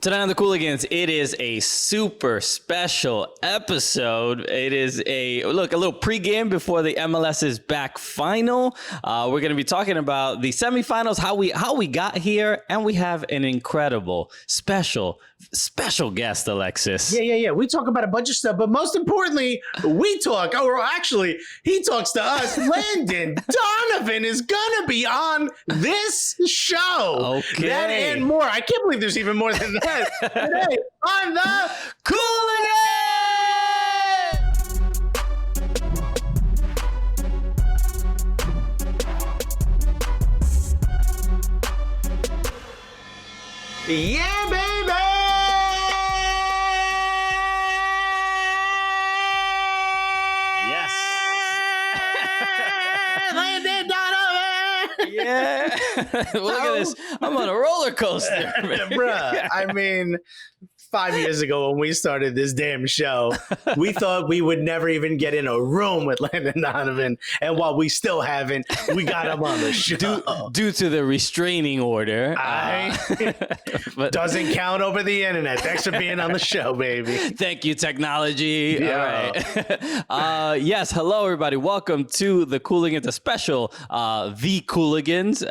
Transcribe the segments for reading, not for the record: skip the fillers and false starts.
Tonight on the Cooligans, it is a super special episode. It is a little pregame before the MLS is back final. We're going to be talking about the semifinals, how we got here, and we have an incredible, special guest, Alexis. Yeah. We talk about a bunch of stuff, but most importantly, we talk, or actually, he talks to us. Landon Donovan is going to be on this show. Okay. That and more. I can't believe there's even more than that. Today on the Cooligans! Yeah, baby! Yes. Landon Donovan! Yeah. Look at this. I'm on a roller coaster. Bruh, I mean, 5 years ago when we started this damn show, we thought we would never even get in a room with Landon Donovan. And while we still haven't, we got him on the show. Due to the restraining order. But doesn't count over the internet. Thanks for being on the show, baby. Thank you, technology. Yeah. All right. Yes. Hello, everybody. Welcome to the Cooligans, a special The Cooligans.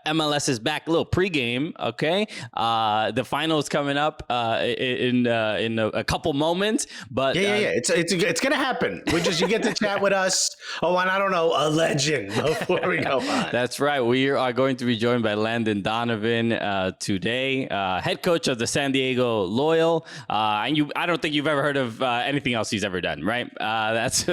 MLS is back. A little pregame. Okay. The final is coming up in a couple moments. But yeah. It's gonna happen. You get to chat with us. Oh, and I don't know, a legend before we go on. That's right. We are going to be joined by Landon Donovan today, head coach of the San Diego Loyal. And I don't think you've ever heard of anything else he's ever done, right? That's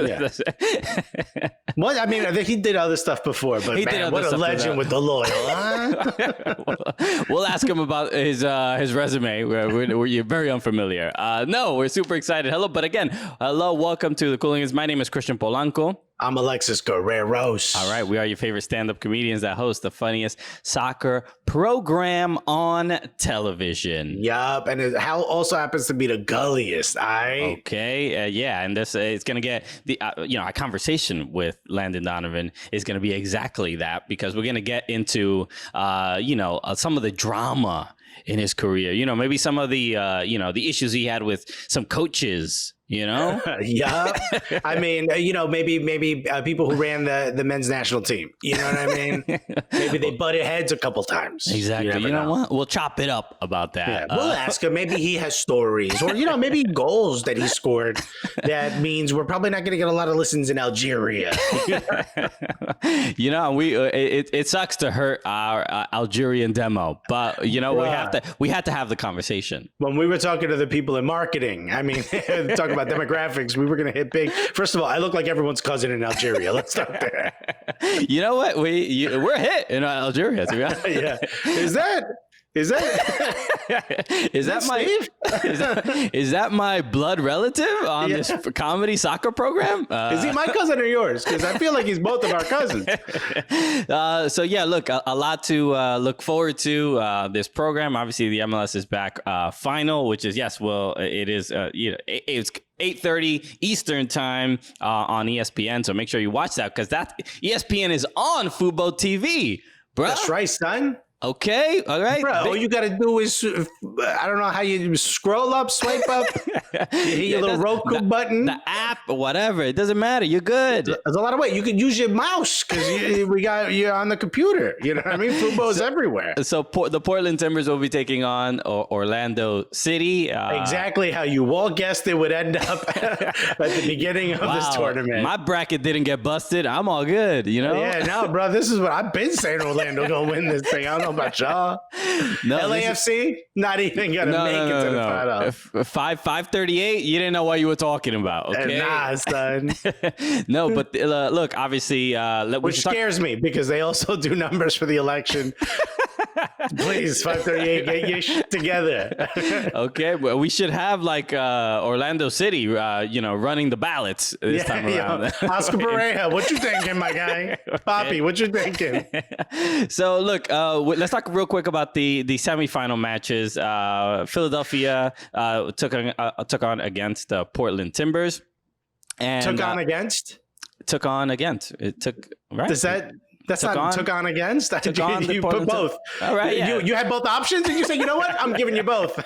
Well, I mean, I think he did other stuff before, but man, what a legend with the Loyal. Huh? We'll ask him about his resume. You're very unfamiliar. No, we're super excited. Hello, but again, hello, welcome to the Cooligans. My name is Christian Polanco. I'm Alexis Guerreros. All right, we are your favorite stand-up comedians that host the funniest soccer program on television. Yup, and it also happens to be the gulliest. Okay, yeah, and this it's gonna get our conversation with Landon Donovan is gonna be exactly that, because we're gonna get into some of the drama in his career. Maybe some of the the issues he had with some coaches. Yeah. I mean, maybe people who ran the men's national team. You know what I mean? Maybe they butted heads a couple times. Exactly. You know what? We'll chop it up about that. Yeah, we'll ask him. Maybe he has stories, or maybe goals that he scored. That means we're probably not going to get a lot of listens in Algeria. It sucks to hurt our Algerian demo, but we had to have the conversation. When we were talking to the people in marketing, I mean, talking about demographics, we were going to hit big. First of all, I look like everyone's cousin in Algeria. Let's start there. You know what? We're a hit in Algeria, to be honest. Yeah. Is that my blood relative on this comedy soccer program? Is he my cousin or yours? Because I feel like he's both of our cousins. Look, a lot to look forward to this program. Obviously, the MLS is back final, which is it is it's 8:30 Eastern time on ESPN. So make sure you watch that, because that ESPN is on fuboTV, bro. That's right, son. Okay, all right. Bro, all you got to do is, I don't know how you scroll up, swipe up, you hit your little Roku button. The app, whatever. It doesn't matter. You're good. There's a lot of ways. You can use your mouse because you're on the computer. You know what I mean? Fubo's everywhere. So the Portland Timbers will be taking on Orlando City. Exactly how you all guessed it would end up at the beginning of this tournament. My bracket didn't get busted. I'm all good, Yeah, no, bro. This is what I've been saying. Orlando going to win this thing. I don't know about y'all. No, LAFC not even gonna make it to the final. 538. You didn't know what you were talking about. Okay, nah, son. No, but look, obviously, which scares me, because they also do numbers for the election. Please, 538, get your shit together. Okay, well, we should have like Orlando City, running the ballots this time around. Oscar Pereira, what you thinking, my guy? Poppy, what you thinking? So look, let's talk real quick about the semifinal matches. Philadelphia took on against the Portland Timbers. And took on against. It took right. Does that That's took on against. Took on you put both. All right. Yeah. You had both options, and you say, you know what? I'm giving you both.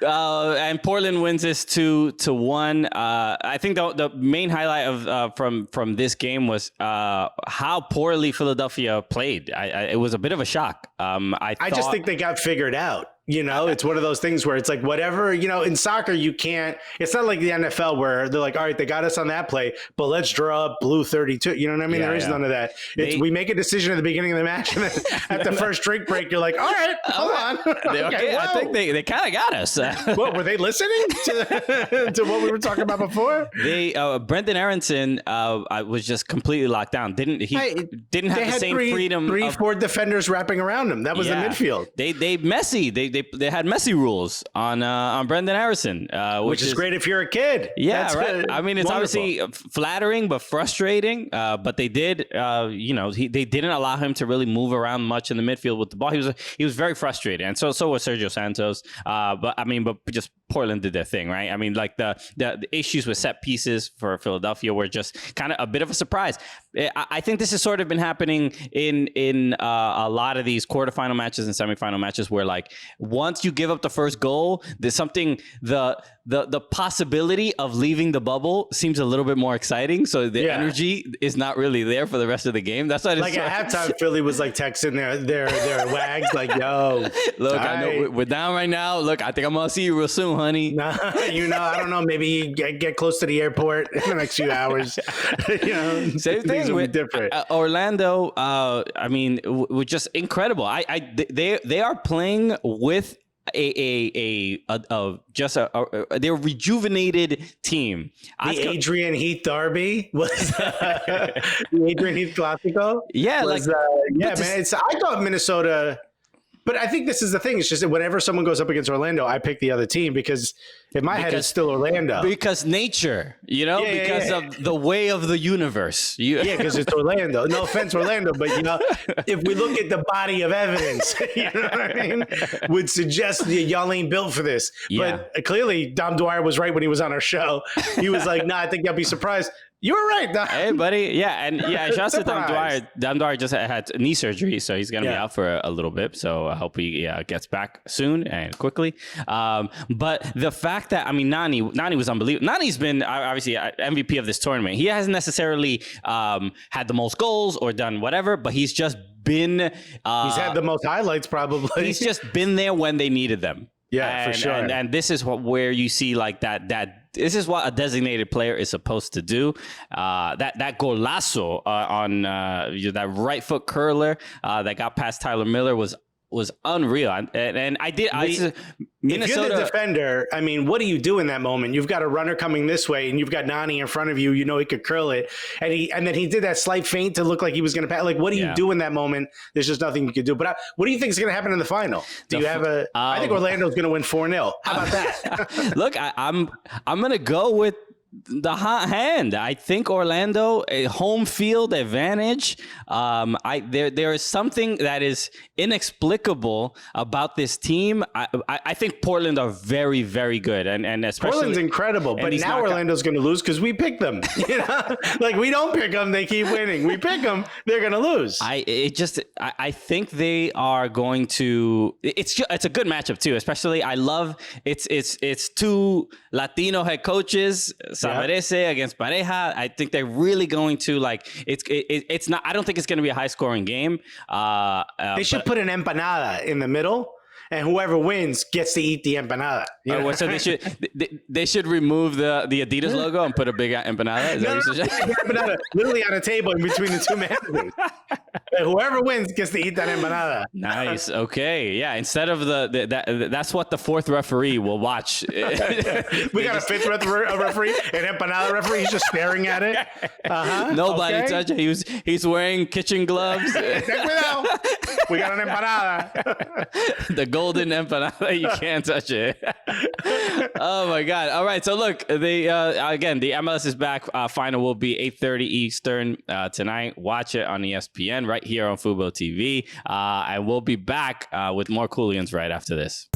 And Portland wins this 2-1. I think the main highlight of from this game was how poorly Philadelphia played. It was a bit of a shock. I just think they got figured out. You know, it's one of those things where it's like whatever, you know, in soccer, you can't, it's not like the NFL where they're like, all right, they got us on that play, but let's draw up blue 32. You know what I mean? There is none of that. We make a decision at the beginning of the match, and then at the first drink break, you're like, all right, hold on. Okay, I think they kind of got us. What, were they listening to what we were talking about before? Brendan Aronson was just completely locked down. Didn't have the same freedom. 3-4 defenders wrapping around him. That was the midfield. They had Messi rules on Brendan Aronson, which is great if you're a kid. Yeah, that's right. I mean, it's obviously flattering but frustrating. But they did, they didn't allow him to really move around much in the midfield with the ball. He was very frustrated, and so was Sergio Santos. But just Portland did their thing, right? I mean, like the issues with set pieces for Philadelphia were just kind of a bit of a surprise. I think this has sort of been happening in a lot of these quarterfinal matches and semifinal matches where, like, once you give up the first goal, there's something the possibility of leaving the bubble seems a little bit more exciting. So the energy is not really there for the rest of the game. That's why like at halftime, Philly was like texting their wags like, "Yo, look, I know we're down right now. Look, I think I'm gonna see you real soon, honey." Nah, I don't know. Maybe get close to the airport in the next few hours. Same thing with different. Orlando. Was just incredible. They are playing with their rejuvenated team. The Adrian Heath Derby was the Adrian Heath Clasico. Yeah, man. I thought Minnesota. But I think this is the thing. It's just that whenever someone goes up against Orlando, I pick the other team because in my head it's still Orlando. Because nature, because of the way of the universe. Because it's Orlando. No offense, Orlando, but if we look at the body of evidence, you know what I mean, would suggest y'all ain't built for this. Yeah. But clearly, Dom Dwyer was right when he was on our show. He was like, "Nah, I think y'all be surprised." You were right, Dom. Hey, buddy. Yeah, and shout out to Dom Dwyer. Dom Dwyer just had knee surgery, so he's going to be out for a little bit. So I hope he gets back soon and quickly. But the fact that, Nani was unbelievable. Nani's been obviously MVP of this tournament. He hasn't necessarily had the most goals or done whatever, but he's just been... he's had the most highlights, probably. He's just been there when they needed them. Yeah, for sure. And this is where you see like that this is what a designated player is supposed to do. That golazo on that right foot curler that got past Tyler Miller was unreal. And Minnesota. If you're the defender, what do you do in that moment? You've got a runner coming this way, and you've got Nani in front of you. You know he could curl it, and then he did that slight feint to look like he was going to pass. Like, what do you do in that moment? There's just nothing you could do. But what do you think is going to happen in the final? Do you have I think Orlando's going to win 4-0. How about that? Look, I'm going to go with the hot hand. I think Orlando, a home field advantage. There is something that is inexplicable about this team. I think Portland are very, very good, and especially Portland's incredible. But now Orlando's going to lose because we picked them. Like we don't pick them, they keep winning. We pick them, they're going to lose. I think they are going to. It's a good matchup too. Especially, I love it's two Latino head coaches. Savarese against Pareja. I think they're really going to it's not. I don't think it's going to be a high scoring game. They should put an empanada in the middle, and whoever wins gets to eat the empanada. So they should remove the Adidas logo and put a big empanada. Is that what you suggest? Empanada literally on a table in between the two managers. Whoever wins gets to eat that empanada. Nice. Okay. Yeah. Instead of that's what the fourth referee will watch. We got a fifth referee, an empanada referee. He's just staring at it. Nobody touch it. He's wearing kitchen gloves. We got an empanada. The golden empanada. You can't touch it. Oh my God. All right. So look, the MLS is back. Final will be 8:30 Eastern tonight. Watch it on ESPN right here on fuboTV. And we'll be back with more Cooligans right after this.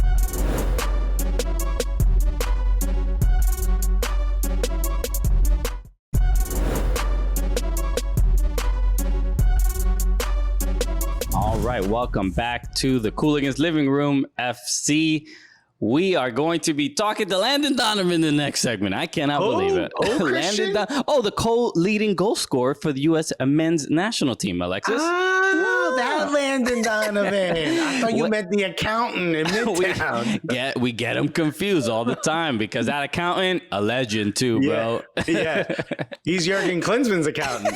All right, welcome back to the Cooligans Living Room FC. We are going to be talking to Landon Donovan in the next segment. I cannot believe it. The co-leading goal scorer for the U.S. men's national team, Alexis. That Landon Donovan. I thought you meant the accountant in Midtown. we get him confused all the time because that accountant, a legend too, bro. Yeah. He's Jurgen Klinsmann's accountant.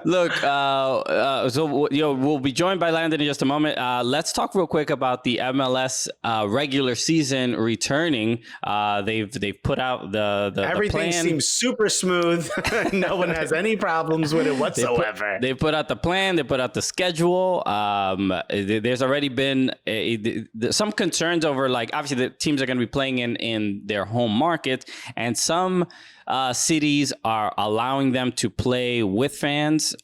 Look, so we'll be joined by Landon in just a moment. Let's talk real quick about the MLS regular season returning. They've put out the everything plan. Seems super smooth. No one has any problems with it whatsoever. They put out the plan. They put out the schedule. There's already been some concerns over, like, obviously the teams are going to be playing in their home market, and some cities are allowing them to play with fans,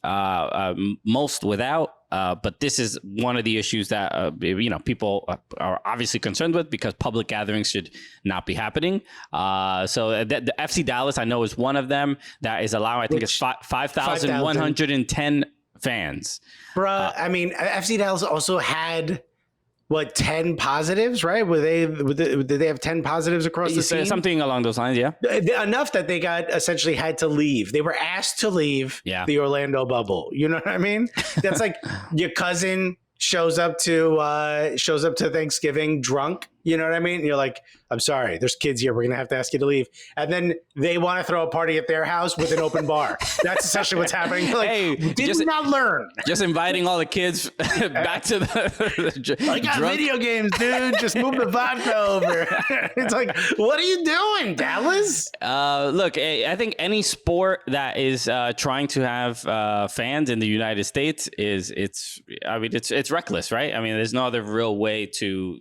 most without. But this is one of the issues that people are obviously concerned with, because public gatherings should not be happening. So the FC Dallas, I know, is one of them that is allowing. I think it's 5,110 fans. Bruh, I mean, FC Dallas also had 10 positives, right? Did they have 10 positives across the team? Something along those lines, yeah. Enough that they essentially had to leave. They were asked to leave the Orlando bubble. You know what I mean? That's like your cousin shows up to Thanksgiving drunk. You know what I mean? And you're like, I'm sorry, there's kids here. We're going to have to ask you to leave. And then they want to throw a party at their house with an open bar. That's essentially what's happening. You're like, did we not learn? Just inviting all the kids back to the I got drunk. Video games, dude. Just move the vodka over. It's like, what are you doing, Dallas? Look, I think any sport that is trying to have fans in the United States it's reckless, right? I mean, there's no other real way to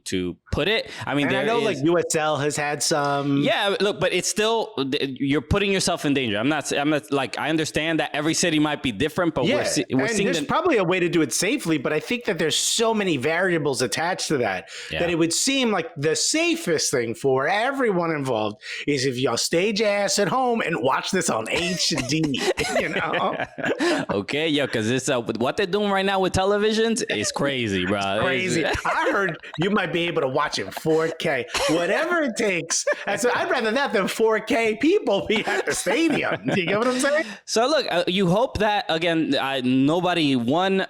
put it. I mean, I know like USL has had some. Yeah, look, but it's still, you're putting yourself in danger. I'm not like, I understand that every city might be different, but we're seeing there's probably a way to do it safely, but I think that there's so many variables attached to that that it would seem like the safest thing for everyone involved is if y'all stage ass at home and watch this on HD, you know? Okay, yeah, because it's what they're doing right now with televisions is crazy, bro. It's crazy. I heard you might be able to watch it 4K, whatever it takes. And so I'd rather that than 4K people be at the stadium. Do you get what I'm saying? So look, you hope that, again, nobody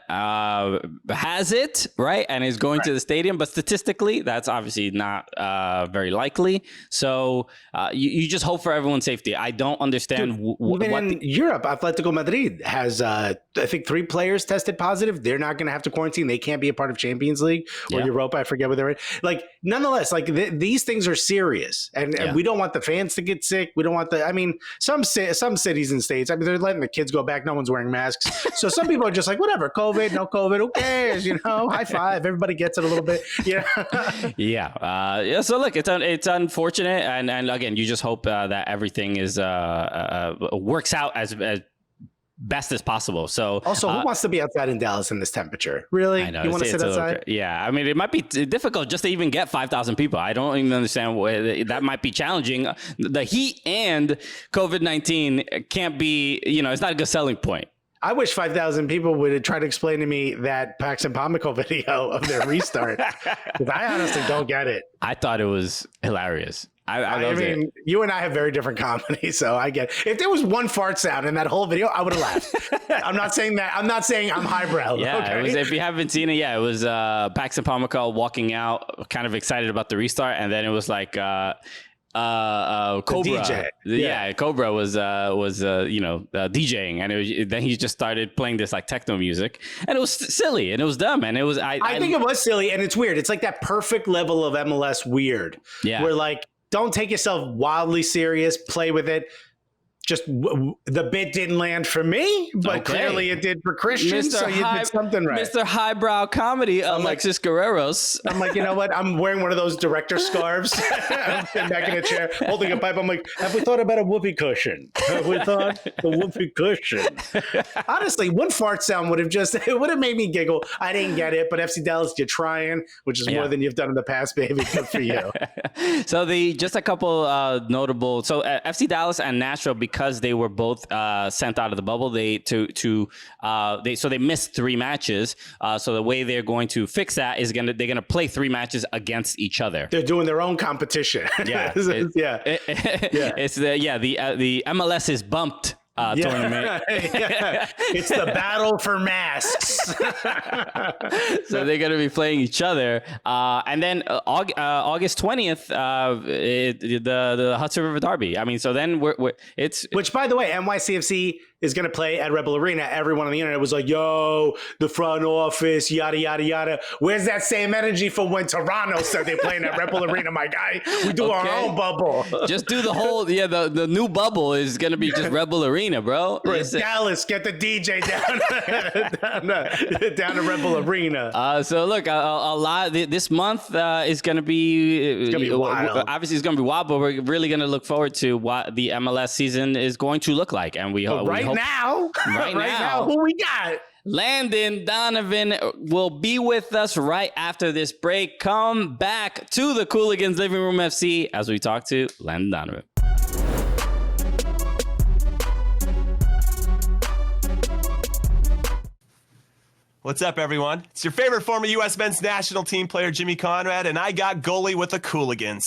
has it, right, and is going to the stadium, but statistically that's obviously not very likely. So you just hope for everyone's safety. I don't understand. Even in Europe, Atletico Madrid has I think 3 players tested positive. They're not going to have to quarantine. They can't be a part of Champions League or Europa. I forget what they're in. Like, nonetheless, like these things are serious, and we don't want the fans to get sick. We don't want some cities and states, I mean, they're letting the kids go back. No one's wearing masks. So some people are just like, whatever, COVID, no COVID, who cares? You know, high five. Everybody gets it a little bit. So look, it's unfortunate, and again, you just hope that everything is works out as best as possible. So also, who wants to be outside in Dallas in this temperature? Really? I know, you want to sit outside? Yeah. I mean, it might be difficult just to even get 5,000 people. I don't even understand that might be challenging. The heat and COVID-19 can't be, it's not a good selling point. I wish 5,000 people would try to explain to me that Paxton Pommico video of their restart, because I honestly don't get it. I thought it was hilarious. I mean, you and I have very different comedy, so I get it. If there was one fart sound in that whole video, I would have laughed. I'm not saying that. I'm not saying I'm highbrow. Yeah, okay? It was, if you haven't seen it, it was Paxton Pommico walking out, kind of excited about the restart, and then it was like Cobra. DJ. Cobra was DJing, and then he just started playing this like techno music, and it was silly and it was dumb, and it was I think it was silly, and it's weird. It's like that perfect level of MLS weird, where like, don't take yourself wildly serious, play with it. Just the bit didn't land for me, but clearly it did for Christian. So you did something right. Mr. Highbrow Comedy, Alexis Guerreros. I'm like, you know what? I'm wearing one of those director scarves. I'm sitting back in a chair, holding a pipe. I'm like, have we thought about a whoopee cushion? Have we thought the whoopee cushion? Honestly, one fart sound would have made me giggle. I didn't get it, but FC Dallas, you're trying, which is more than you've done in the past, baby. Good for you. So just a couple notable. So FC Dallas and Nashville, because because they were both sent out of the bubble. They missed 3 matches. So the way they're going to fix that is they're gonna play 3 matches against each other. They're doing their own competition. Yeah, It's the MLS is bumped. Tournament. It's the battle for masks. So they're going to be playing each other. And then August 20th, the Hudson River Derby. I mean, so then which, by the way, NYCFC is going to play at Rebel Arena. Everyone on the internet was like, yo, the front office, yada, yada, yada. Where's that same energy for when Toronto said they're playing at Rebel Arena, my guy? We do our own bubble. Just do the whole, the new bubble is going to be just Rebel Arena, bro. Dallas, get the DJ down to Rebel Arena. So look, a lot, this month is going to be wild. Obviously, it's going to be wild, but we're really going to look forward to what the MLS season is going to look like. And we hope. Right now, who we got? Landon Donovan will be with us right after this break. Come back to the Cooligans Living Room FC as we talk to Landon Donovan. What's up, everyone? It's your favorite former U.S. men's national team player, Jimmy Conrad, and I got goalie with the Cooligans.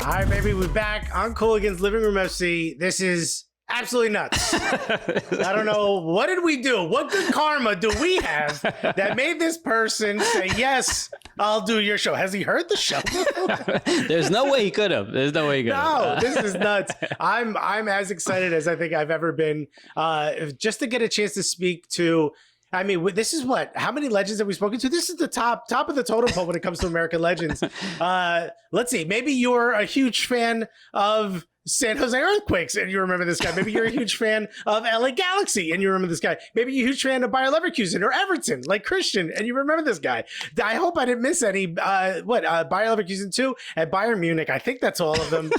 All right, baby, we're back on Cooligans Living Room FC. This is absolutely nuts. I don't know. What did we do? What good karma do we have that made this person say, yes, I'll do your show? Has he heard the show? There's no way he could have. There's no way he could have. No, this is nuts. I'm as excited as I think I've ever been just to get a chance to speak to. I mean, this is how many legends have we spoken to? This is the top of the totem pole when it comes to American legends. Let's see. Maybe you're a huge fan of San Jose Earthquakes and you remember this guy. Maybe you're a huge fan of LA Galaxy and you remember this guy. Maybe you're a huge fan of Bayer Leverkusen or Everton, like Christian, and you remember this guy. I hope I didn't miss any. Bayer Leverkusen 2 at Bayern Munich. I think that's all of them.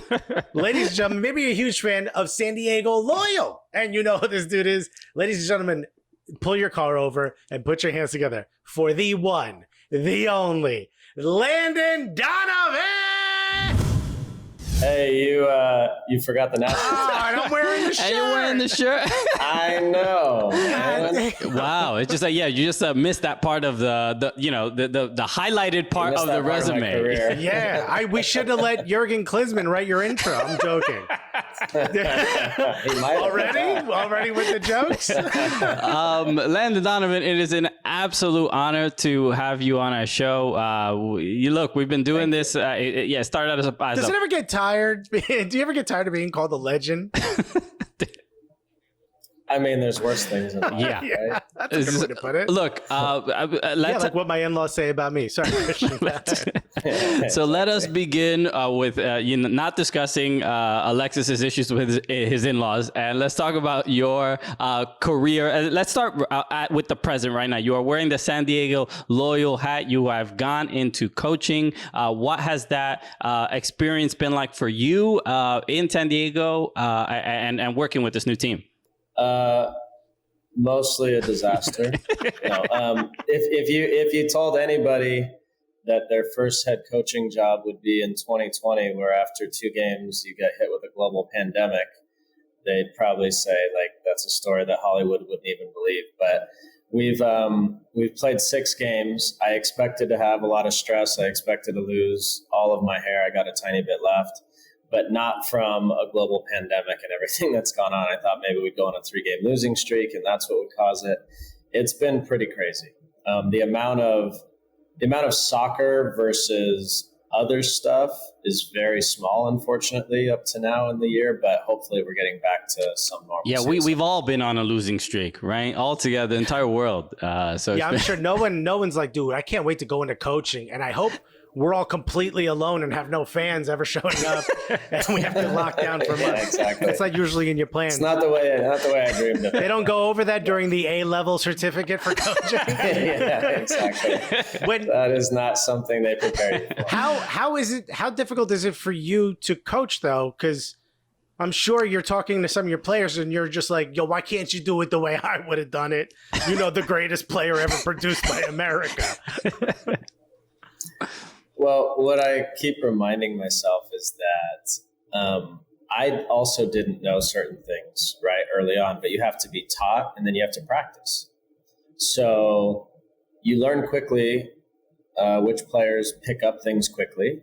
Ladies and gentlemen, maybe you're a huge fan of San Diego Loyal and you know who this dude is. Ladies and gentlemen, pull your car over and put your hands together for the one, the only, Landon Donovan! Hey, you forgot the national. And I'm wearing the shirt. And you're wearing the shirt. I know. Wow, it's just like you just missed that part of the highlighted part of the resume. Yeah, we should have let Jurgen Klinsmann write your intro. I'm joking. Already with the jokes. Landon Donovan, it is an absolute honor to have you on our show. We've been doing this. It started out as a. Does it ever get tired? Do you ever get tired of being called a legend? I mean, there's worse things in life. Yeah, that's a good way to put it. Look, like what my in-laws say about me. Sorry, Christian. So let us begin with not discussing Alexis's issues with his in-laws, and let's talk about your career. Let's start with the present right now. You are wearing the San Diego Loyal hat. You have gone into coaching. What has that experience been like for you in San Diego and working with this new team? Mostly a disaster. If you told anybody that their first head coaching job would be in 2020, where after 2 games you get hit with a global pandemic, they'd probably say like that's a story that Hollywood wouldn't even believe. But we've played 6 games. I expected to have a lot of stress. I expected to lose all of my hair. I got a tiny bit left, but not from a global pandemic and everything that's gone on. I thought maybe we'd go on a 3-game losing streak and that's what would cause it. It's been pretty crazy. The amount of soccer versus other stuff is very small, unfortunately, up to now in the year, but hopefully we're getting back to some normal. Yeah, we've all been on a losing streak, right? All together, the entire world. I'm sure no one's like, dude, I can't wait to go into coaching, and I hope we're all completely alone and have no fans ever showing up, and we have to lock down for months. Yeah, exactly. It's not usually in your plans. It's not the way I dreamed of it. They don't go over that during the A-level certificate for coaching. Yeah, exactly. That is not something they prepare you for. How difficult is it for you to coach though? Because I'm sure you're talking to some of your players and you're just like, yo, why can't you do it the way I would have done it? You know, the greatest player ever produced by America. Well, what I keep reminding myself is that I also didn't know certain things right early on, but you have to be taught and then you have to practice. So you learn quickly which players pick up things quickly,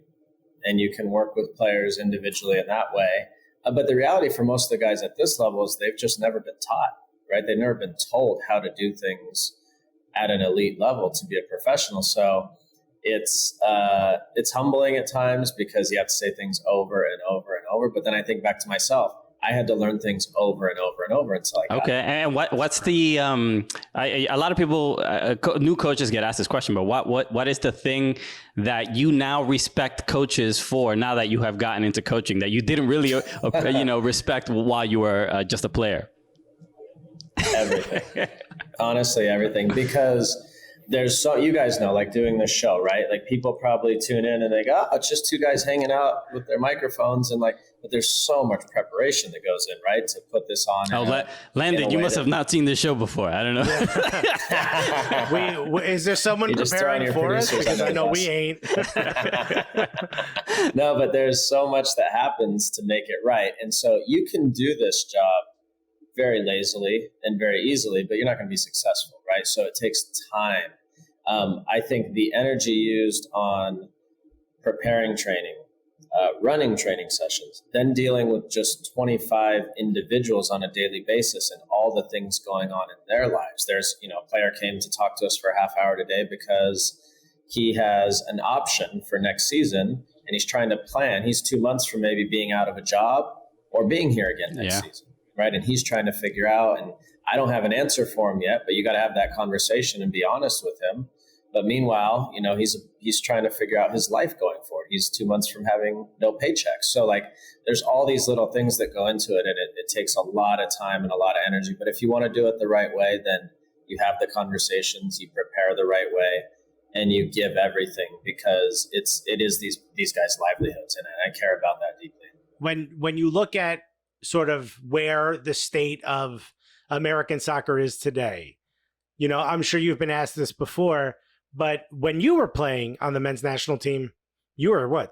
and you can work with players individually in that way. But the reality for most of the guys at this level is they've just never been taught, right? They've never been told how to do things at an elite level to be a professional. So it's humbling at times because you have to say things over and over and over. But then I think back to myself. I had to learn things over and over and over until I got Okay, it. and what's the a lot of people, new coaches get asked this question, but what is the thing that you now respect coaches for now that you have gotten into coaching that you didn't really respect while you were just a player? Everything. Honestly, everything. Because there's so, you guys know, like doing this show, right? Like people probably tune in and they go, oh, it's just two guys hanging out with their microphones, and like, but there's so much preparation that goes in, right, to put this on. Oh, Landon, you must have not seen this show before. I don't know. Is there someone preparing for us? Because I know we ain't. No, but there's so much that happens to make it right. And so you can do this job very lazily and very easily, but you're not going to be successful, right? So it takes time. I think the energy used on preparing training, running training sessions, then dealing with just 25 individuals on a daily basis and all the things going on in their lives. There's, a player came to talk to us for a half hour today because he has an option for next season and he's trying to plan. He's 2 months from maybe being out of a job or being here again next season. Right. And he's trying to figure out, and I don't have an answer for him yet, but you got to have that conversation and be honest with him. But meanwhile, he's trying to figure out his life going forward. He's 2 months from having no paychecks. So like there's all these little things that go into it, and it takes a lot of time and a lot of energy. But if you want to do it the right way, then you have the conversations, you prepare the right way, and you give everything, because it is these guys' livelihoods, and I care about that deeply. When you look at sort of where the state of American soccer is today, I'm sure you've been asked this before, but when you were playing on the men's national team, you were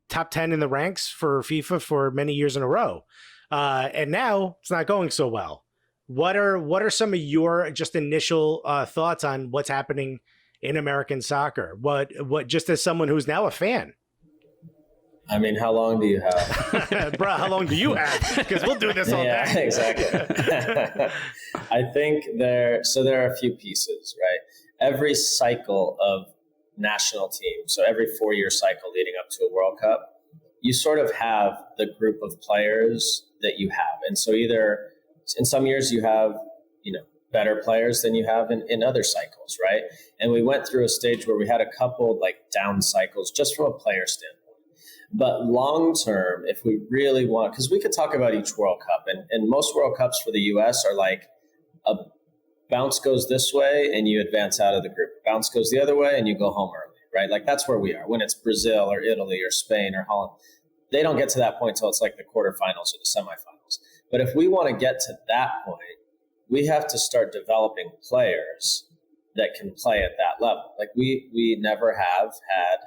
top 10 in the ranks for FIFA for many years in a row. And now it's not going so well. What are some of your just initial thoughts on what's happening in American soccer? What just as someone who's now a fan? I mean, how long do you have? Bro, how long do you have? Because we'll do this all day. Yeah, exactly. I think there are a few pieces, right? Every cycle of national team, so every 4-year cycle leading up to a World Cup, you sort of have the group of players that you have. And so either in some years you have, better players than you have in other cycles, right? And we went through a stage where we had a couple like down cycles just from a player standpoint. But long term, if we really want, because we could talk about each World Cup, and most World Cups for the U.S. are like a bounce goes this way and you advance out of the group. Bounce goes the other way and you go home early, right? Like that's where we are. When it's Brazil or Italy or Spain or Holland, they don't get to that point until it's like the quarterfinals or the semifinals. But if we want to get to that point, we have to start developing players that can play at that level. Like we never have had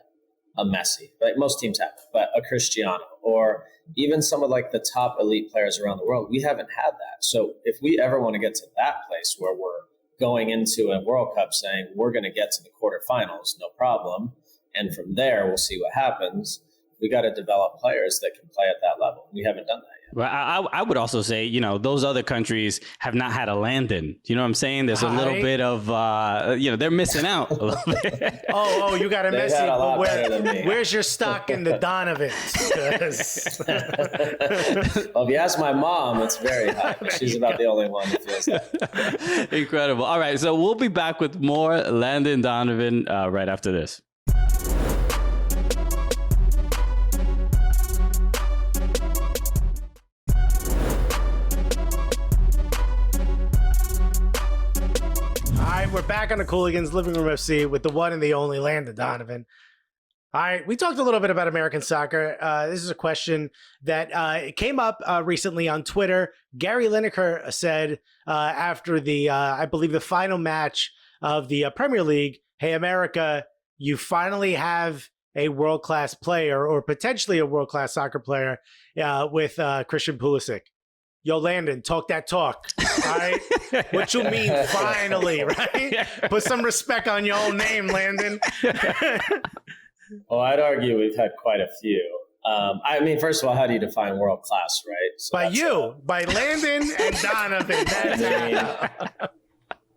a Messi, right? Most teams have, but a Cristiano, or even some of like the top elite players around the world, we haven't had that. So if we ever want to get to that place where we're going into a World Cup saying we're going to get to the quarterfinals, no problem, and from there we'll see what happens, we got to develop players that can play at that level. We haven't done that yet. Well, I would also say, those other countries have not had a Landon. You know what I'm saying? There's a little bit of, they're missing out a little bit. Oh, you got a Messi. But where's your stock in the Donovans? Well, if you ask my mom, it's very high. She's about the only one that feels that. Incredible. All right, so we'll be back with more Landon Donovan right after this. We're back on the Cooligans Living Room FC with the one and the only Landon Donovan. All right, we talked a little bit about American soccer. This is a question that came up recently on Twitter. Gary Lineker said after I believe the final match of the Premier League, hey, America, you finally have a world-class player or potentially a world-class soccer player with Christian Pulisic. Yo, Landon, talk that talk. All right. What you mean, finally, right? Put some respect on your own name, Landon. Well, I'd argue we've had quite a few. I mean, first of all, how do you define world class, right? So by Landon and Donovan.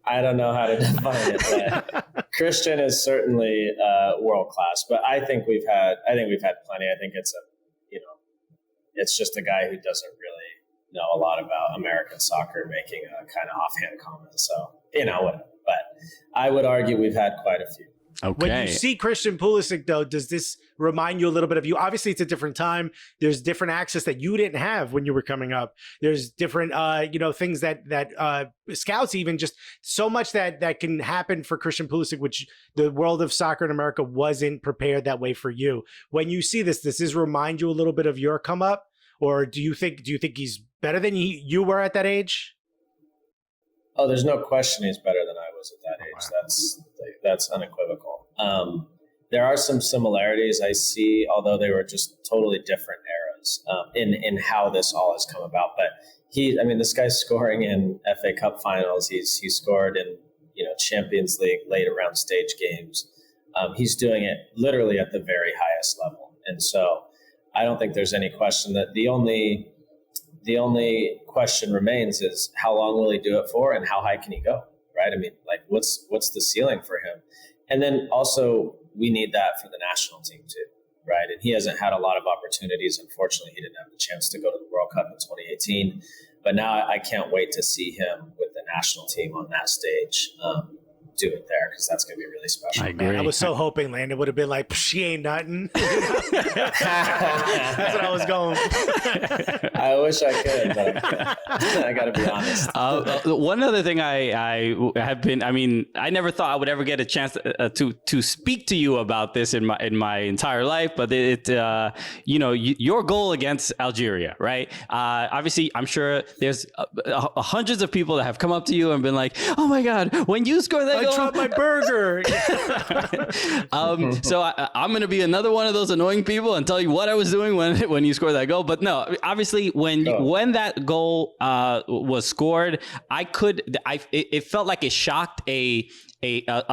I don't know how to define it, but Christian is certainly world class. But I think we've had plenty. I think it's just a guy who doesn't really know a lot about American soccer, making a kind of offhand comment. So whatever. But I would argue we've had quite a few. Okay. When you see Christian Pulisic, though, does this remind you a little bit of you? Obviously, it's a different time. There's different access that you didn't have when you were coming up. There's different, things that scouts, even just so much that can happen for Christian Pulisic, which the world of soccer in America wasn't prepared that way for you. When you see this, does this remind you a little bit of your come up, or do you think he's better than you were at that age? Oh, there's no question he's better than I was at that age. That's unequivocal. There are some similarities I see, although they were just totally different eras in how this all has come about. But this guy's scoring in FA Cup finals. He scored in Champions League late round stage games. He's doing it literally at the very highest level, and so I don't think there's any question that the only question remains is how long will he do it for and how high can he go, right? I mean, like what's the ceiling for him? And then also we need that for the national team too, right? And he hasn't had a lot of opportunities. Unfortunately, he didn't have the chance to go to the World Cup in 2018, but now I can't wait to see him with the national team on that stage. Do it there because that's going to be really special. I agree. Man, I was so hoping Landon would have been like, she ain't nothing. That's what I was going for. I wish I could, but I got to be honest. One other thing I never thought I would ever get a chance to speak to you about this in my entire life, but your goal against Algeria, right? Obviously, I'm sure there's hundreds of people that have come up to you and been like, "Oh my God, when you score that." I dropped my burger. So I'm going to be another one of those annoying people and tell you what I was doing when you scored that goal. But no, obviously when that goal was scored, it felt like it shocked a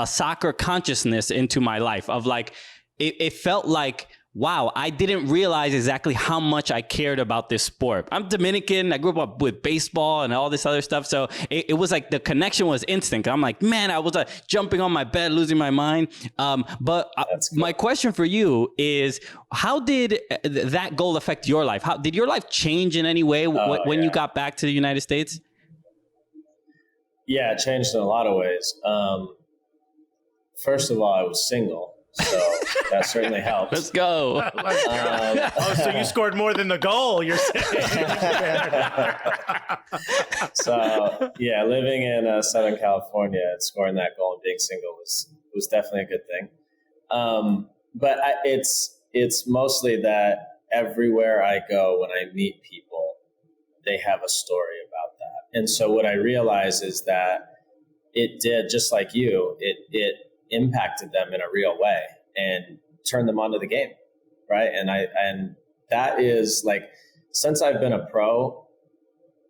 soccer consciousness into my life of like, it felt like, wow, I didn't realize exactly how much I cared about this sport. I'm Dominican. I grew up with baseball and all this other stuff. So it was like the connection was instant. I'm like, man, I was jumping on my bed, losing my mind. But my question for you is, how did that goal affect your life? How did your life change in any way when you got back to the United States? Yeah, it changed in a lot of ways. First of all, I was single. So that certainly helps. Let's go. So you scored more than the goal, you're saying. So, yeah, living in Southern California and scoring that goal and being single was definitely a good thing. But it's mostly that everywhere I go, when I meet people, they have a story about that. And so what I realize is that it did, just like you, it impacted them in a real way and turned them onto the game, right? And that is like, since I've been a pro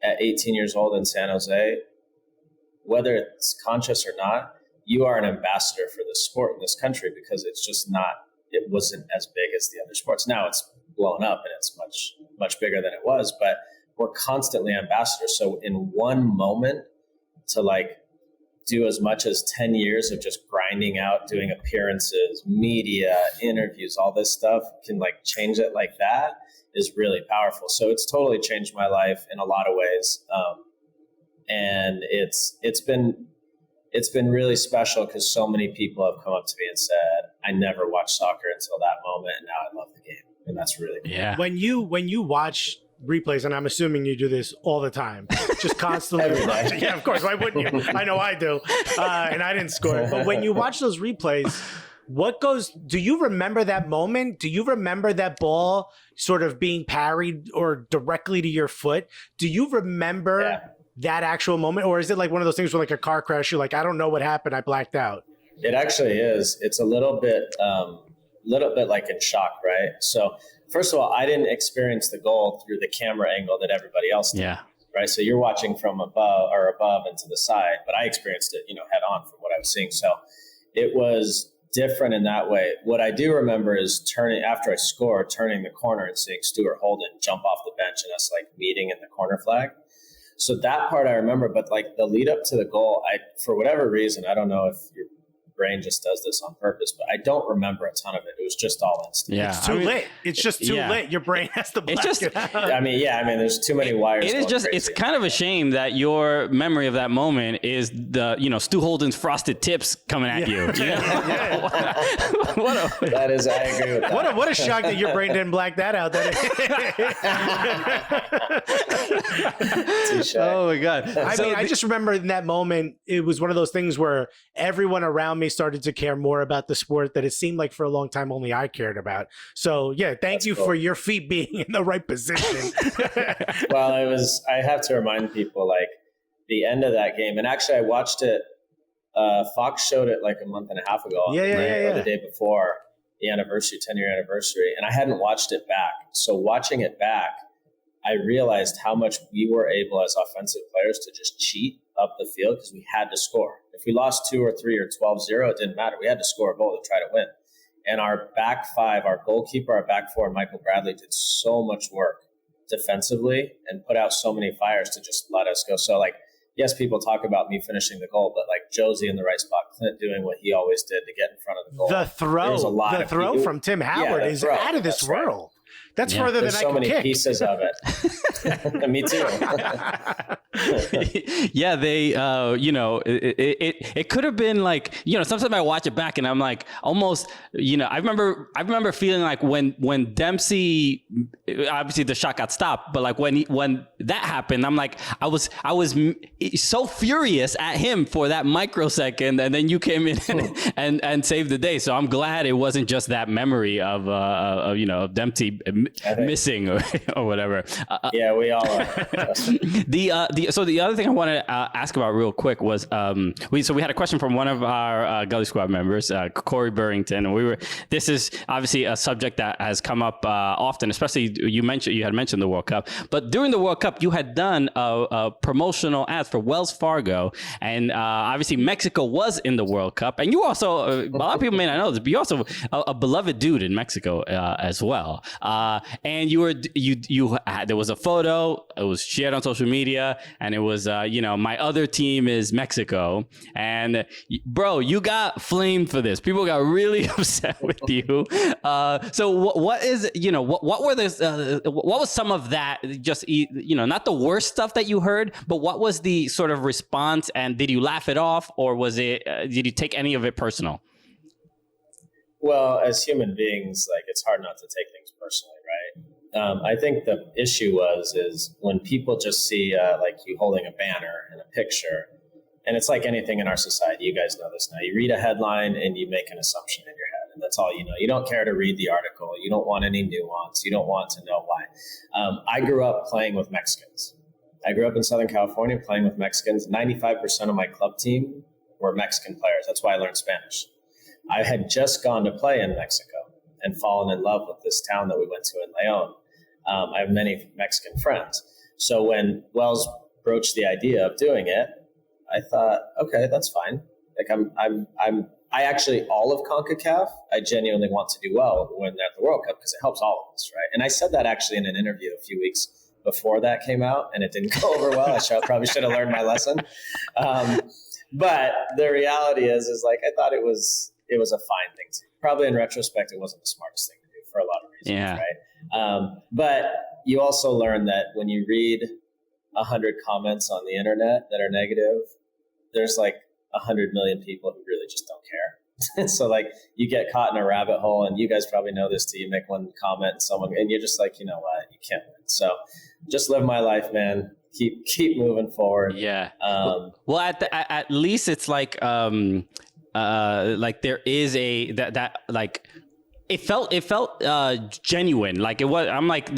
at 18 years old in San Jose, whether it's conscious or not, you are an ambassador for the sport in this country because it wasn't as big as the other sports. Now it's blown up and it's much, much bigger than it was, but we're constantly ambassadors. So in one moment to like do as much as 10 years of just grinding out, doing appearances, media, interviews, all this stuff can like change it like that is really powerful. So it's totally changed my life in a lot of ways. And it's been really special because so many people have come up to me and said, I never watched soccer until that moment. And now I love the game. And that's really cool. Yeah. When you watch replays, and I'm assuming you do this all the time, just constantly watching. Yeah, of course. Why wouldn't you? I know I do. And I didn't score. But when you watch those replays, do you remember that moment? Do you remember that ball sort of being parried or directly to your foot? Do you remember that actual moment? Or is it like one of those things where like a car crash, you're like, I don't know what happened, I blacked out? It actually is. It's a little bit little bit like in shock, right? So first of all, I didn't experience the goal through the camera angle that everybody else did. Yeah. Right. So you're watching from above and to the side, but I experienced it, head on from what I was seeing. So it was different in that way. What I do remember is after I scored, turning the corner and seeing Stuart Holden jump off the bench and us like meeting in the corner flag. So that part I remember, but like the lead up to the goal, for whatever reason, I don't know if your brain just does this on purpose, but I don't remember a ton of it. It was just all instant. Yeah, it's too late. It's just too late. Your brain has to black it out. I mean, there's too many wires. It is just, crazy. it's kind of a shame that your memory of that moment is Stu Holden's frosted tips coming at you. That is, I agree with that. What a shock that your brain didn't black that out. Oh my God. I just remember in that moment, it was one of those things where everyone around me started to care more about the sport that it seemed like for a long time only I cared about. So yeah, thank you for your feet being in the right position. Well, I have to remind people like the end of that game, and actually I watched it, Fox showed it like a month and a half ago. Or the day before the 10-year anniversary, and I hadn't watched it back. So watching it back, I realized how much we were able as offensive players to just cheat up the field because we had to score. If we lost 2 or 3 or 12-0, it didn't matter. We had to score a goal to try to win. And our back five, our goalkeeper, our back four, Michael Bradley, did so much work defensively and put out so many fires to just let us go. So, like, yes, people talk about me finishing the goal, but like Josie in the right spot, Clint doing what he always did to get in front of the goal. The throw from Tim Howard is out of this world. Right. That's further than I can kick. There's so many pieces of it. Me too. Yeah, they, it could have been like, sometimes I watch it back and I'm like, almost, I remember feeling like when Dempsey, obviously the shot got stopped, but like when that happened, I'm like, I was so furious at him for that microsecond, and then you came in and saved the day. So I'm glad it wasn't just that memory of Dempsey missing or whatever. Yeah, we all are. So the other thing I wanted to ask about real quick was we had a question from one of our Gully Squad members, Corey Burrington, and this is obviously a subject that has come up often, especially you had mentioned the World Cup, but during the World Cup you had done a promotional ads for Wells Fargo, and obviously Mexico was in the World Cup, and you also a lot of people may not know this, but you're also a beloved dude in Mexico as well. And there was a photo, it was shared on social media, and it was, my other team is Mexico. And bro, you got flamed for this. People got really upset with you. So what is, what were the, what was some of that, just, not the worst stuff that you heard, but what was the sort of response, and did you laugh it off, or was it, did you take any of it personal? Well, as human beings, like, it's hard not to take things personally, right? I think the issue is when people just see like you holding a banner and a picture, and it's like anything in our society. You guys know this now. You read a headline and you make an assumption in your head, and that's all you know. You don't care to read the article. You don't want any nuance. You don't want to know why. I grew up playing with Mexicans. I grew up in Southern California playing with Mexicans. 95% of my club team were Mexican players. That's why I learned Spanish. I had just gone to play in Mexico and fallen in love with this town that we went to in León. I have many Mexican friends. So when Wells broached the idea of doing it, I thought, okay, that's fine. Like I actually, all of CONCACAF, I genuinely want to do well when they're at the World Cup because it helps all of us, right? And I said that actually in an interview a few weeks before that came out, and it didn't go over well. I probably should have learned my lesson. But the reality is like, I thought it was a fine thing to do. Probably in retrospect, it wasn't the smartest thing to do for a lot of reasons, right? But you also learn that when you read 100 comments on the internet that are negative, there's like 100 million people who really just don't care. So like you get caught in a rabbit hole, and you guys probably know this too. You make one comment and you're just like, you know what, you can't win. So just live my life, man. Keep moving forward. Yeah. Well, at least it's like there is it felt genuine. Like it was. I'm like,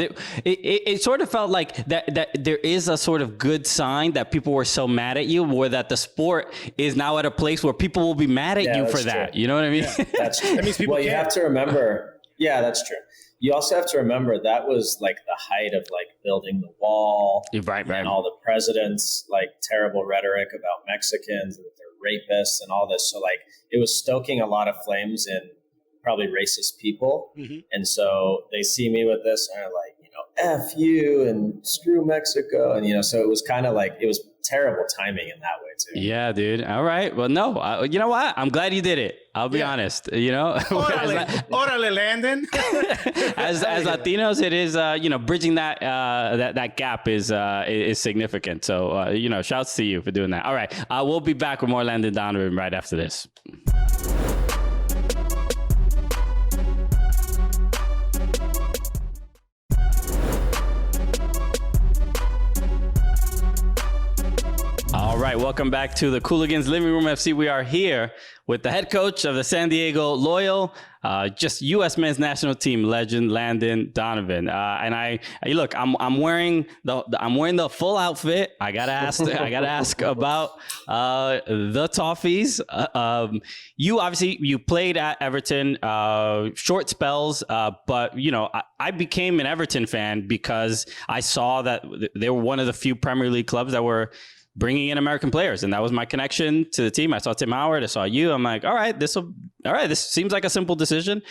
it sort of felt like that there is a sort of good sign that people were so mad at you, or that the sport is now at a place where people will be mad at you for that. True. You know what I mean? Yeah, that's true. That means people you have to remember. Yeah, that's true. You also have to remember that was like the height of like building the wall, right. And all the presidents' like terrible rhetoric about Mexicans and that they're rapists and all this. So like it was stoking a lot of flames in probably racist people. Mm-hmm. And so they see me with this and they're like, F you and screw Mexico. And, so it was kind of like, it was terrible timing in that way too. Yeah, dude. All right. Well, no, you know what? I'm glad you did it. I'll be honest, Orale, Landon. as Latinos, it is, bridging that gap is significant. So, shouts to you for doing that. All right. We'll be back with more Landon Donovan right after this. All right, welcome back to the Cooligans Living Room FC. We are here with the head coach of the San Diego Loyal, just U.S. men's national team legend Landon Donovan. And look, I'm wearing the full outfit. I gotta ask about the Toffees. You played at Everton, short spells, but I became an Everton fan because I saw that they were one of the few Premier League clubs that were bringing in American players. And that was my connection to the team. I saw Tim Howard. I saw you. I'm like, all right, this seems like a simple decision.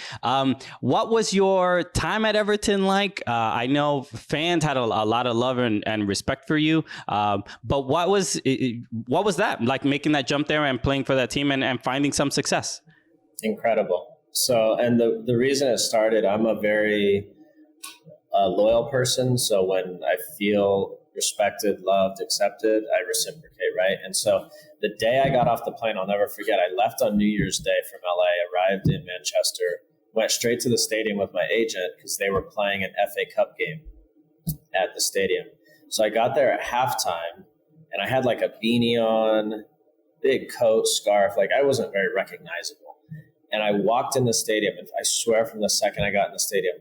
What was your time at Everton like? I know fans had a lot of love and respect for you. But what was that like, making that jump there and playing for that team and finding some success? Incredible. So, and the reason it started, I'm a very loyal person. So when I feel respected, loved, accepted, I reciprocate, right? And so the day I got off the plane, I'll never forget, I left on New Year's Day from LA, arrived in Manchester, went straight to the stadium with my agent because they were playing an FA Cup game at the stadium. So I got there at halftime and I had like a beanie on, big coat, scarf, like I wasn't very recognizable. And I walked in the stadium and I swear from the second I got in the stadium,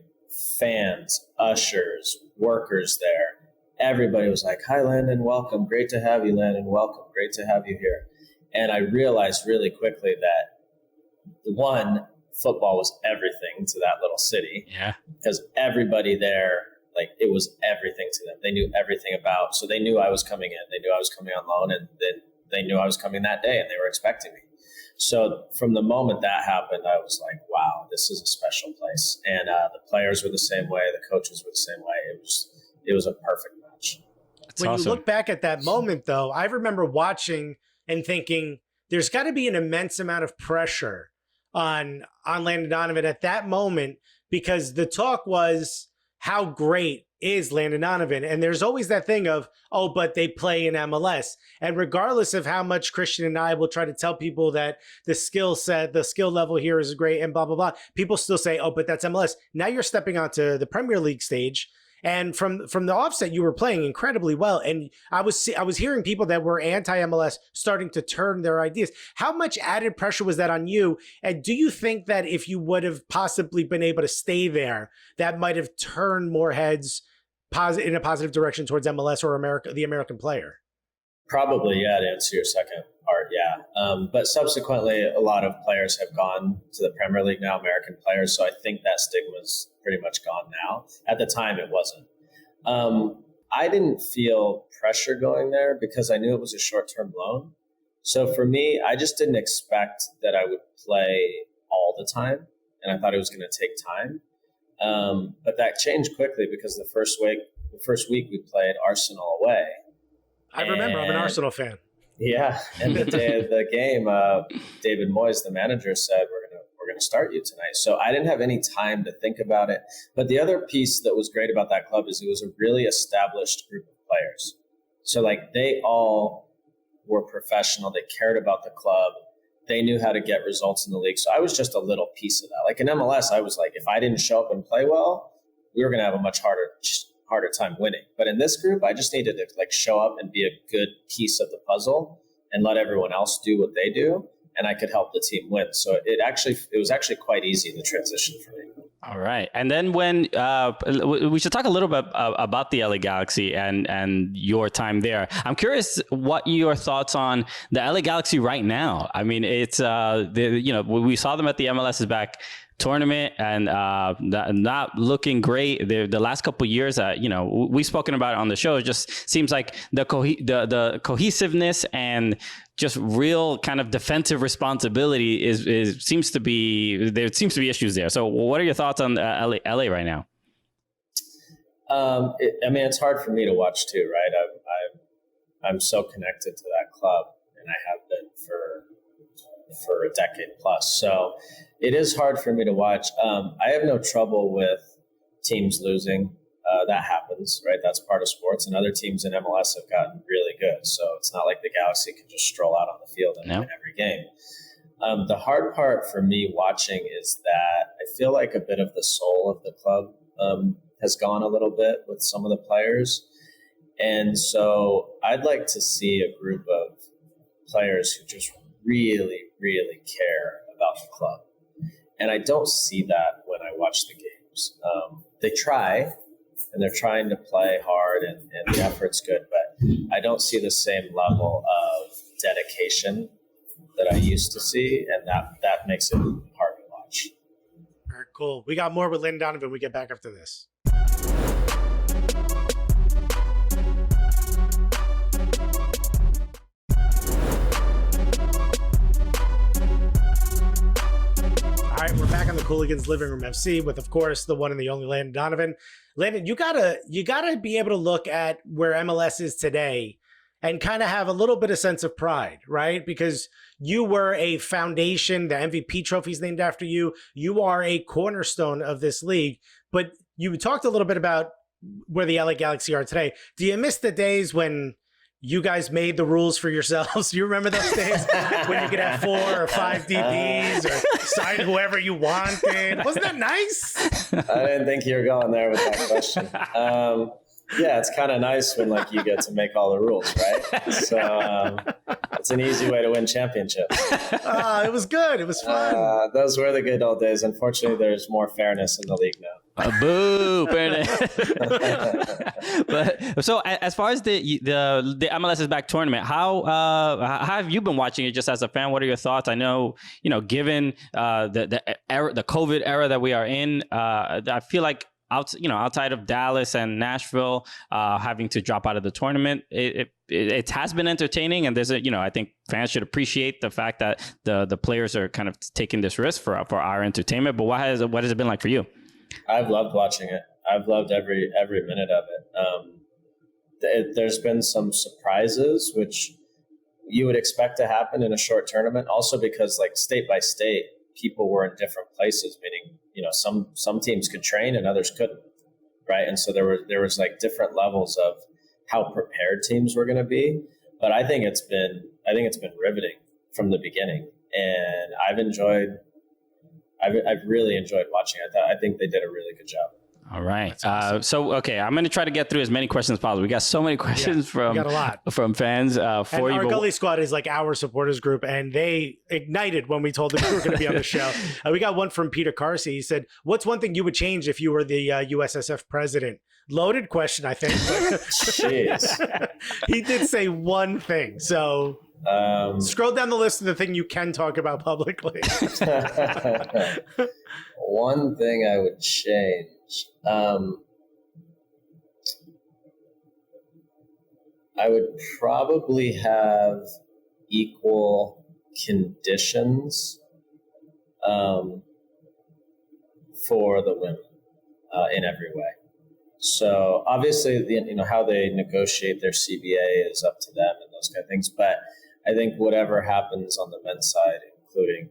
fans, ushers, workers there, everybody was like, hi, Landon, welcome. Great to have you, Landon. Welcome. Great to have you here. And I realized really quickly that, one, football was everything to that little city. Yeah. Because everybody there, like, it was everything to them. They knew everything about. So they knew I was coming in. They knew I was coming on loan, and they knew I was coming that day, and they were expecting me. So from the moment that happened, I was like, wow, this is a special place. And the players were the same way. The coaches were the same way. It was a perfect match. When awesome. You look back at that moment, though, I remember watching and thinking there's got to be an immense amount of pressure on Landon Donovan at that moment, because the talk was, how great is Landon Donovan? And there's always that thing of, oh, but they play in MLS. And regardless of how much Christian and I will try to tell people that the skill set, the skill level here is great and blah, blah, blah, people still say, oh, but that's MLS. Now you're stepping onto the Premier League stage. And from the offset, you were playing incredibly well. And I was hearing people that were anti-MLS starting to turn their ideas. How much added pressure was that on you? And do you think that if you would have possibly been able to stay there, that might have turned more heads in a positive direction towards MLS or the American player? Probably, yeah, to answer your second part, yeah. But subsequently, a lot of players have gone to the Premier League now, American players. So I think that stigma's pretty much gone now. At the time, it wasn't. I didn't feel pressure going there because I knew it was a short-term loan. So for me, I just didn't expect that I would play all the time, and I thought it was going to take time. But that changed quickly because the first week we played Arsenal away. I remember. I'm an Arsenal fan. Yeah, and the day of the game, David Moyes, the manager, said, we're going to start you tonight. So I didn't have any time to think about it. But the other piece that was great about that club is it was a really established group of players. So like they all were professional. They cared about the club. They knew how to get results in the league. So I was just a little piece of that. Like in MLS, I was like, if I didn't show up and play well, we were going to have a much harder time winning. But in this group, I just needed to like show up and be a good piece of the puzzle and let everyone else do what they do. And I could help the team win. So it was actually quite easy, the transition for me. All right. And then when we should talk a little bit about the LA Galaxy and your time there. I'm curious what your thoughts on the LA Galaxy right now. I mean, it's we saw them at the MLS is Back tournament and not looking great. The last couple of years, we've spoken about it on the show. It just seems like the cohesiveness and just real kind of defensive responsibility seems to be issues there. So what are your thoughts on LA right now? It's hard for me to watch too, right? I'm so connected to that club, and I have been for a decade plus. So it is hard for me to watch. I have no trouble with teams losing. That happens, right? That's part of sports. And other teams in MLS have gotten really good. So it's not like the Galaxy can just stroll out on the field and win every game. The hard part for me watching is that I feel like a bit of the soul of the club has gone a little bit with some of the players. And so I'd like to see a group of players who just really, really care about the club. And I don't see that when I watch the games. They try, and they're trying to play hard, and the effort's good, but I don't see the same level of dedication that I used to see, and that makes it hard to watch. All right, cool. We got more with Landon Donovan. We get back after this. All right, we're back on the Cooligans Living Room FC with, of course, the one and the only Landon Donovan. Landon, you gotta be able to look at where MLS is today and kind of have a little bit of sense of pride, right? Because you were a foundation, the MVP trophy is named after you. You are a cornerstone of this league. But you talked a little bit about where the LA Galaxy are today. Do you miss the days when you guys made the rules for yourselves? You remember those days when you could have 4 or 5 DPs or sign whoever you wanted? Wasn't that nice? I didn't think you were going there with that question. Yeah, it's kind of nice when you get to make all the rules, right? So it's an easy way to win championships. It was good. It was fun. Those were the good old days. Unfortunately, there's more fairness in the league now. Boo! But so as far as the MLS is Back tournament, how have you been watching it just as a fan? What are your thoughts? I know, given the COVID era that we are in, I feel like outside of Dallas and Nashville having to drop out of the tournament, it has been entertaining, and I think fans should appreciate the fact that the players are kind of taking this risk for our entertainment. But what has it been like for you? I've loved watching it. I've loved every minute of it. There's been some surprises, which you would expect to happen in a short tournament. Also because state by state, people were in different places, meaning, some teams could train and others couldn't. Right. And so there was different levels of how prepared teams were going to be. But I think it's been riveting from the beginning, and I've really enjoyed watching it. I think they did a really good job. All right. Awesome. Okay, I'm going to try to get through as many questions as possible. We got so many questions from fans for you. Our Gully Squad is our supporters group, and they ignited when we told them we were going to be on the show. We got one from Peter Carsey. He said, "What's one thing you would change if you were the USSF president?" Loaded question, I think. Jeez. He did say one thing. So scroll down the list of the thing you can talk about publicly. One thing I would change. I would probably have equal conditions for the women in every way. So obviously, how they negotiate their CBA is up to them and those kind of things. But I think whatever happens on the men's side, including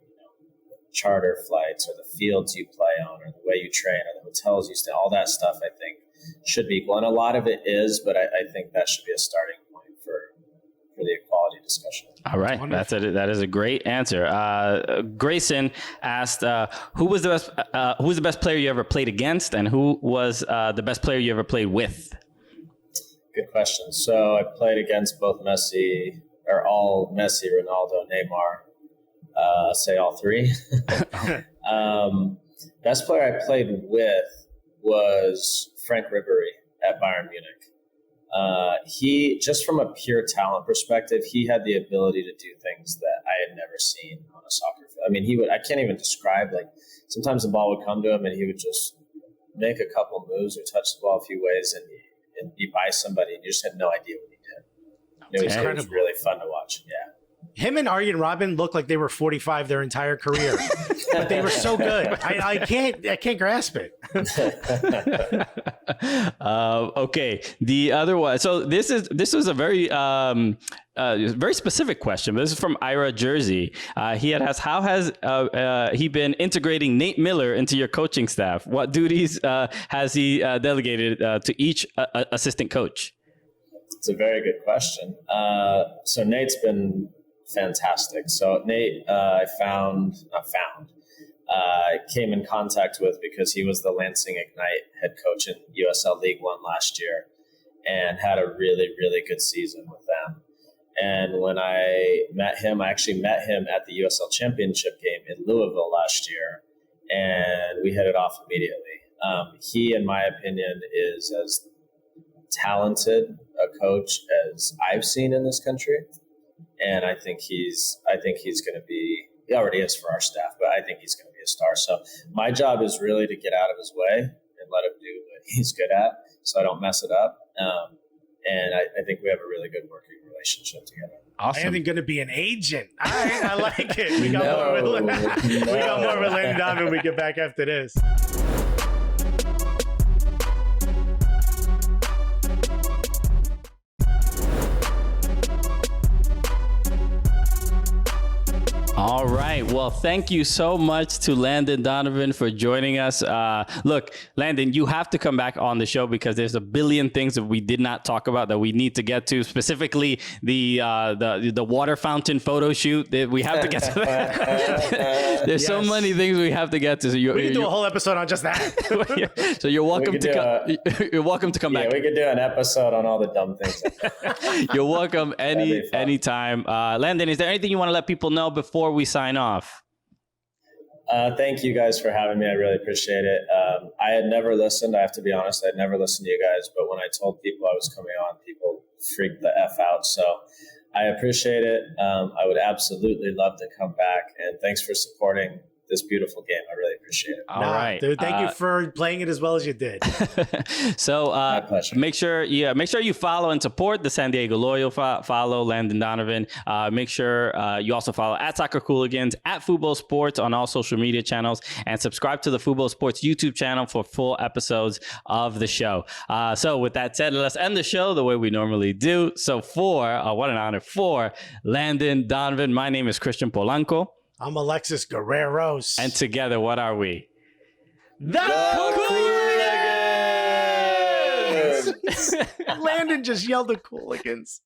charter flights or the fields you play on or the way you train or the hotels you stay, all that stuff, I think should be equal. And a lot of it is, but I think that should be a starting point for the equality discussion. All right. Wonderful. That is a great answer. Grayson asked, who was the best player you ever played against, and who was the best player you ever played with? Good question. So I played against both all Messi, Ronaldo, Neymar. Say all three. Best player I played with was Frank Ribery at Bayern Munich. He, just from a pure talent perspective, he had the ability to do things that I had never seen on a soccer field. I mean, I can't even describe, like, sometimes the ball would come to him and he would just make a couple moves or touch the ball a few ways and be by somebody, and you just had no idea what he did. It was really fun to watch. Yeah. Him and Arjen Robben looked like they were 45 their entire career, but they were so good. I can't grasp it. Okay, the other one. So this was a very very specific question. But this is from Ira Jersey. He had asked, how has he been integrating Nate Miller into your coaching staff? What duties has he delegated to each assistant coach? It's a very good question. So Nate's been fantastic. So Nate, I came in contact with because he was the Lansing Ignite head coach in USL League One last year and had a really, really good season with them. And when I met him, I actually met him at the USL Championship game in Louisville last year, and we hit it off immediately. He, in my opinion, is as talented a coach as I've seen in this country. And I think he's going to be, he already is for our staff, but I think he's going to be a star. So my job is really to get out of his way and let him do what he's good at so I don't mess it up. And I think we have a really good working relationship together. Awesome. I am going to be an agent. All right, I like it. We got more with Landon Donovan when we get back after this. All right. Well, thank you so much to Landon Donovan for joining us. Look, Landon, you have to come back on the show because there's a billion things that we did not talk about that we need to get to. Specifically, the water fountain photo shoot. We have to get to that. There's so many things we have to get to. So we can do a whole episode on just that. So you're welcome to come. You're welcome to come back. Yeah, we could do an episode on all the dumb things. You're welcome anytime. Landon, is there anything you want to let people know before we sign off? Thank you guys for having me. I really appreciate it. I had never listened. I have to be honest. I'd never listened to you guys, but when I told people I was coming on, people freaked the F out. So I appreciate it. I would absolutely love to come back, and thanks for supporting this beautiful game. I really appreciate it. All right, dude. Thank you for playing it as well as you did. So my pleasure. Make sure you follow and support the San Diego Loyal. Follow Landon Donovan. Make sure you also follow at Soccer Cooligans, at Fubo Sports on all social media channels, and subscribe to the Fubo Sports YouTube channel for full episodes of the show. So with that said, let's end the show the way we normally do. So what an honor for Landon Donovan. My name is Christian Polanco. I'm Alexis Guerreros. And together, what are we? The Cooligans! Landon just yelled the Cooligans.